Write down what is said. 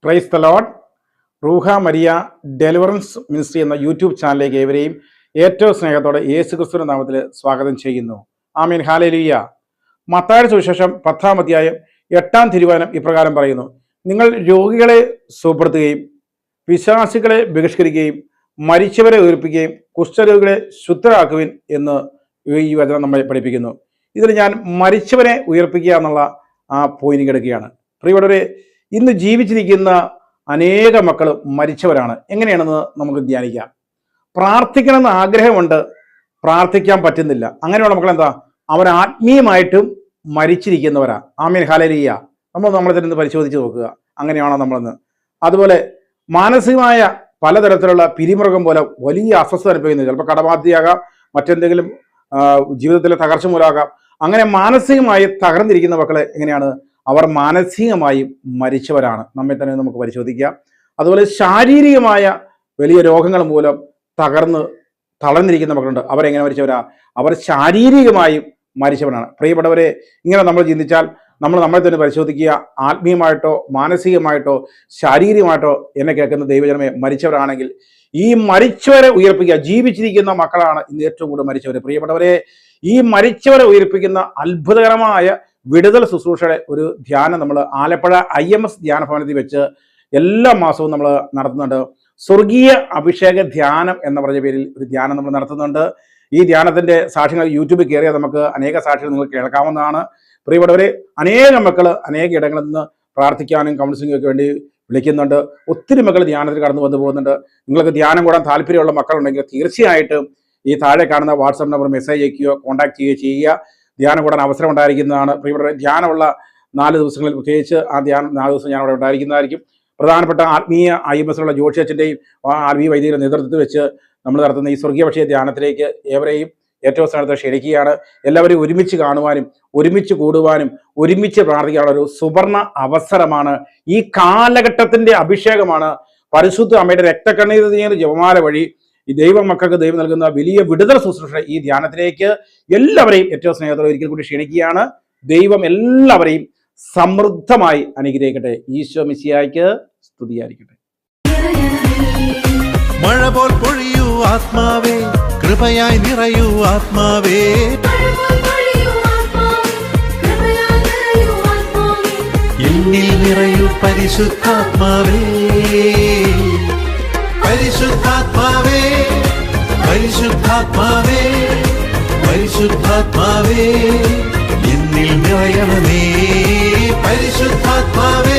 Praise the Lord. റൂഹ Maria deliverance ministry എന്ന YouTube ചാനലിലേക്ക് ഏവരെയും ഏറ്റവും സ്നേഹത്തോടെ യേശുക്രിസ്തുവിന്റെ നാമത്തിൽ സ്വാഗതം ചെയ്യുന്നു. ആമീൻ. ഹല്ലേലൂയ. മത്തായിയുടെ സുവിശേഷം 10-ാം അധ്യായം 8-ാം തിരുവചനം ഇപ്രകാരം പറയുന്നു: നിങ്ങൾ രോഗികളെ സുഖപ്പെടുത്തുകയും പിശാചുക്കളെ ബഹിഷ്കരിക്കുകയും മരിച്ചവരെ ഉയർപ്പിക്കുകയും കുഷ്ഠരോഗികളെ ശുദ്ധരാക്കുവിൻ എന്ന് ഈ വചനം നമ്മളെ പഠിപ്പിക്കുന്നു. ഇതിൽ ഞാൻ മരിച്ചവരെ ഉയർപ്പിക്കുക എന്നുള്ള ആ പോയിന്റ് എടുക്കുകയാണ്. പ്രിയപ്പെട്ടവരെ, ഇന്ന് ജീവിച്ചിരിക്കുന്ന അനേക മക്കൾ മരിച്ചവരാണ്. എങ്ങനെയാണെന്ന് നമുക്ക് ധ്യാനിക്കാം. പ്രാർത്ഥിക്കണമെന്ന് ആഗ്രഹമുണ്ട്, പ്രാർത്ഥിക്കാൻ പറ്റുന്നില്ല. അങ്ങനെയുള്ള മക്കൾ എന്താ? അവർ ആത്മീയമായിട്ടും മരിച്ചിരിക്കുന്നവരാ. ആമീൻ. ഹല്ലേലൂയ. നമ്മളെ തന്നെ പരിശോധിച്ച് നോക്കുക, അങ്ങനെയാണോ നമ്മളെന്ന്. അതുപോലെ മാനസികമായ പലതരത്തിലുള്ള പിരിമുറുക്കം പോലെ വലിയ അസ്വസ്ഥത അനുഭവിക്കുന്നത്, ചിലപ്പോൾ കടബാധ്യയാകാം, മറ്റെന്തെങ്കിലും ജീവിതത്തിലെ തകർച്ച മൂലമാകാം. അങ്ങനെ മാനസികമായി തകർന്നിരിക്കുന്ന മക്കളെ എങ്ങനെയാണ്? അവർ മാനസികമായി മരിച്ചവരാണ്. നമ്മെ തന്നെ നമുക്ക് പരിശോധിക്കാം. അതുപോലെ ശാരീരികമായ വലിയ രോഗങ്ങൾ മൂലം തളർന്നിരിക്കുന്ന മക്കളുണ്ട്. അവരെങ്ങനെ മരിച്ചവരാ? അവർ ശാരീരികമായും മരിച്ചവരാണ്. പ്രിയപ്പെട്ടവരെ, ഇങ്ങനെ നമ്മൾ ചിന്തിച്ചാൽ നമ്മളെ തന്നെ പരിശോധിക്കുക. ആത്മീയമായിട്ടോ മാനസികമായിട്ടോ ശാരീരികമായിട്ടോ എന്നെ കേൾക്കുന്ന ദൈവജനമേ, മരിച്ചവരാണെങ്കിൽ ഈ മരിച്ചവരെ ഉയർപ്പിക്കുക. ജീവിച്ചിരിക്കുന്ന മക്കളാണ് ഇന്ന് ഏറ്റവും കൂടുതൽ മരിച്ചവരെ. പ്രിയപ്പെട്ടവരെ, ഈ മരിച്ചവരെ ഉയർപ്പിക്കുന്ന അത്ഭുതകരമായ വിടുതൽ ശുശ്രൂഷയുടെ ഒരു ധ്യാനം നമ്മൾ ആലപ്പുഴ IMS ധ്യാന ഭവനത്തിൽ വെച്ച് എല്ലാ മാസവും നമ്മൾ നടത്തുന്നുണ്ട്. സ്വർഗീയ അഭിഷേക ധ്യാനം എന്ന് പറഞ്ഞ പേരിൽ ഒരു ധ്യാനം നമ്മൾ നടത്തുന്നുണ്ട്. ഈ ധ്യാനത്തിന്റെ സാക്ഷ്യങ്ങൾ യൂട്യൂബിൽ കയറിയാൽ നമുക്ക് അനേക സാക്ഷ്യങ്ങൾ നിങ്ങൾക്ക് കേൾക്കാവുന്നതാണ്. പ്രിയപ്പെട്ടവരെ, അനേകം മക്കൾ അനേക ഇടങ്ങളിൽ നിന്ന് പ്രാർത്ഥിക്കാനും കൗൺസിലിംഗും ഒക്കെ വേണ്ടി വിളിക്കുന്നുണ്ട്. ഒത്തിരി മക്കൾ ധ്യാനത്തിൽ കടന്നു വന്നു പോകുന്നുണ്ട്. നിങ്ങൾക്ക് ധ്യാനം കൂടാൻ താല്പര്യമുള്ള മക്കളുണ്ടെങ്കിൽ തീർച്ചയായിട്ടും ഈ താഴെ കാണുന്ന വാട്സാപ്പ് നമ്പർ മെസ്സേജ് അയക്കുകയോ കോൺടാക്ട് ചെയ്യുക. ധ്യാനം കൂടാൻ അവസരം ഉണ്ടായിരിക്കുന്നതാണ്. പ്രിയപ്പെട്ടവരെ, ധ്യാനമുള്ള 4 ദിവസങ്ങളിൽ പ്രത്യേകിച്ച് ആ ധ്യാനം 4 ദിവസം ഞാൻ അവിടെ ഉണ്ടായിരിക്കുന്നതായിരിക്കും. പ്രധാനപ്പെട്ട ആത്മീയ IMS ജോഷി അച്ഛൻ്റെയും ആത്മീയ വൈദികരുടെ നേതൃത്വത്തിൽ വെച്ച് നമ്മൾ നടത്തുന്ന ഈ സ്വർഗീയ പക്ഷേ ധ്യാനത്തിലേക്ക് ഏവരെയും ഏറ്റവും സ്ഥാനത്ത് ക്ഷണിക്കുകയാണ്. എല്ലാവരെയും ഒരുമിച്ച് കാണുവാനും ഒരുമിച്ച് കൂടുവാനും ഒരുമിച്ച് പ്രാർത്ഥിക്കാനുള്ള ഒരു സുവർണ അവസരമാണ്. ഈ കാലഘട്ടത്തിന്റെ അഭിഷേകമാണ്. പരിശുദ്ധ അമ്മയുടെ രക്തക്കണ്ണീർ ജപമാല വഴി ഈ ദൈവമക്കൾക്ക് ദൈവം നൽകുന്ന വലിയ വിടുതൽ ശുശ്രൂഷ ഈ ധ്യാനത്തിലേക്ക് എല്ലാവരെയും ഏറ്റവും സ്നേഹത്തോടെ ഒരിക്കൽ കൂടി ക്ഷണിക്കുകയാണ്. ദൈവം എല്ലാവരെയും സമൃദ്ധമായി അനുഗ്രഹിക്കട്ടെ. ഈശോ മിശിഹായ്ക്ക് സ്തുതിയായിരിക്കട്ടെ. മഴ പോൽ പൊഴിയൂ ആത്മാവേ, കൃപയായി നിറയൂ ആത്മാവേ. എന്നിൽ നിറയൂ പരിശുദ്ധാത്മാവേ, പരിശുദ്ധാത്മാവേ, പരിശുദ്ധാത്മാവേ, പരിശുദ്ധാത്മാവേ, എന്നിൽ നിറയണമേ പരിശുദ്ധാത്മാവേ.